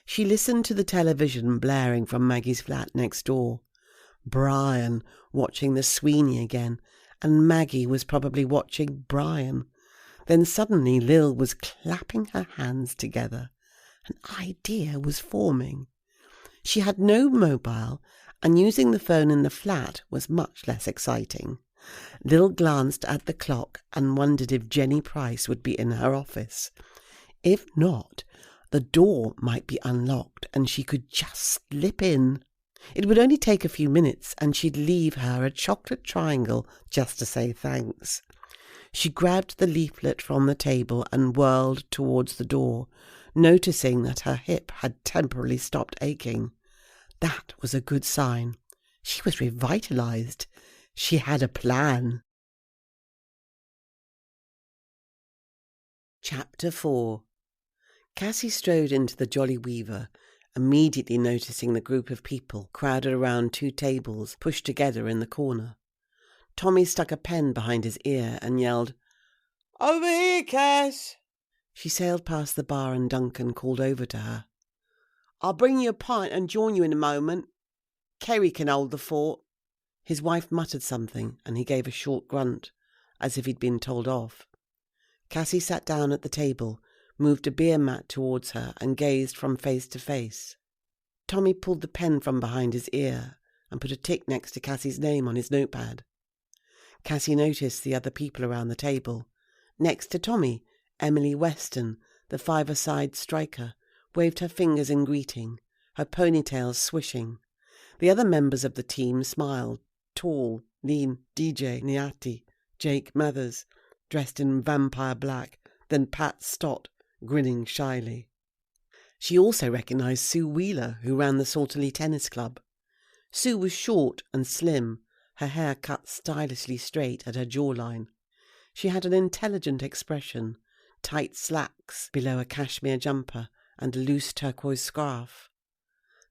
She listened to the television blaring from Maggie's flat next door. Brian watching the Sweeney again, and Maggie was probably watching Brian. Then suddenly Lil was clapping her hands together. An idea was forming. She had no mobile, and using the phone in the flat was much less exciting. Lil glanced at the clock and wondered if Jenny Price would be in her office. If not, the door might be unlocked and she could just slip in. It would only take a few minutes and she'd leave her a chocolate triangle just to say thanks. She grabbed the leaflet from the table and whirled towards the door, noticing that her hip had temporarily stopped aching. That was a good sign. She was revitalized. She had a plan. Chapter 4. Cassie strode into the Jolly Weaver, immediately noticing the group of people crowded around 2 tables pushed together in the corner. Tommy stuck a pen behind his ear and yelled, "Over here, Cass!" She sailed past the bar and Duncan called over to her. "I'll bring you a pint and join you in a moment. Kerry can hold the fort." His wife muttered something and he gave a short grunt, as if he'd been told off. Cassie sat down at the table, moved a beer mat towards her and gazed from face to face. Tommy pulled the pen from behind his ear and put a tick next to Cassie's name on his notepad. Cassie noticed the other people around the table. Next to Tommy, Emily Weston, the five-a-side striker, waved her fingers in greeting, her ponytails swishing. The other members of the team smiled. Tall, lean DJ Niati, Jake Mathers, dressed in vampire black, then Pat Stott, grinning shyly. She also recognised Sue Wheeler, who ran the Salterley Tennis Club. Sue was short and slim, her hair cut stylishly straight at her jawline. She had an intelligent expression, tight slacks below a cashmere jumper and a loose turquoise scarf.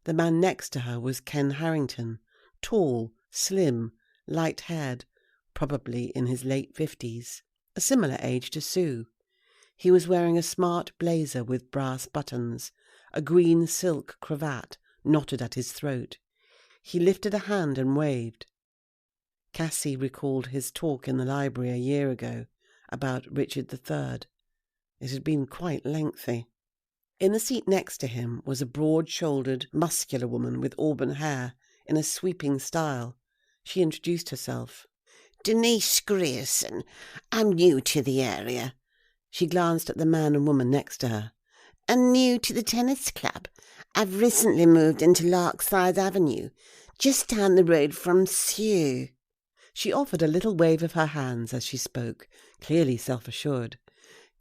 The man next to her was Ken Harrington, tall, slim, light-haired, probably in his late 50s, a similar age to Sue. He was wearing a smart blazer with brass buttons, a green silk cravat knotted at his throat. He lifted a hand and waved. Cassie recalled his talk in the library a year ago about Richard III. It had been quite lengthy. In the seat next to him was a broad-shouldered, muscular woman with auburn hair in a sweeping style. She introduced herself. Denise Grierson. I'm new to the area. She glanced at the man and woman next to her. And new to the tennis club. I've recently moved into Larkside Avenue, just down the road from Sue. She offered a little wave of her hands as she spoke, clearly self-assured.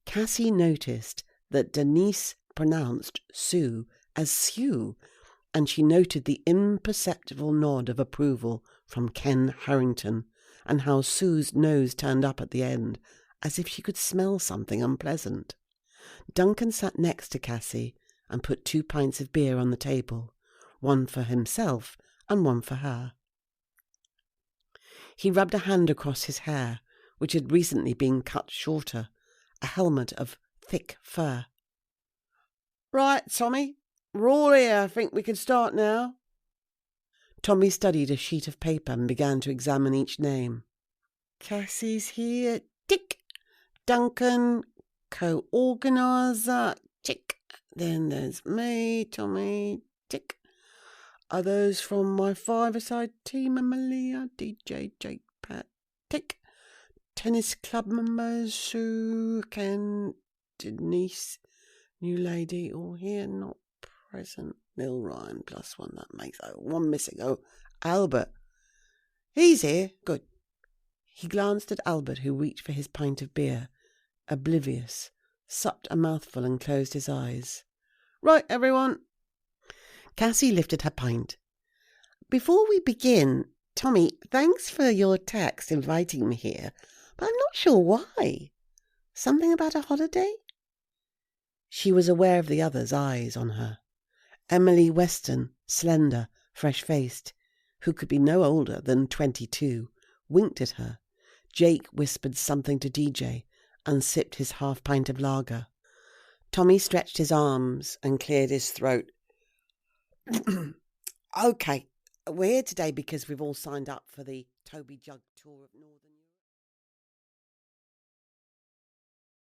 Cassie noticed that Denise pronounced Sue as Sue, and she noted the imperceptible nod of approval from Ken Harrington, and how Sue's nose turned up at the end, as if she could smell something unpleasant. Duncan sat next to Cassie and put 2 pints of beer on the table, one for himself and one for her. He rubbed a hand across his hair, which had recently been cut shorter, a helmet of thick fur. "Right, Tommy, we're all here. I think we can start now." Tommy studied a sheet of paper and began to examine each name. "Cassie's here, tick. Duncan, co-organiser, tick. Then there's me, Tommy, tick. Others from my five-a-side team, Amelia, DJ, Jake, Pat, tick. Tennis club members, Sue, Ken, Denise, new lady, all here, not present. Lil Ryan, +1, that makes one missing. Oh, Albert. He's here, good." He glanced at Albert, who reached for his pint of beer, oblivious, supped a mouthful and closed his eyes. "Right, everyone." Cassie lifted her pint. "Before we begin, Tommy, thanks for your text inviting me here, but I'm not sure why. Something about a holiday?" She was aware of the others' eyes on her. Emily Weston, slender, fresh-faced, who could be no older than 22, winked at her. Jake whispered something to DJ and sipped his half-pint of lager. Tommy stretched his arms and cleared his throat. "Okay, we're here today because we've all signed up for the Toby Jug Tour of Northern..."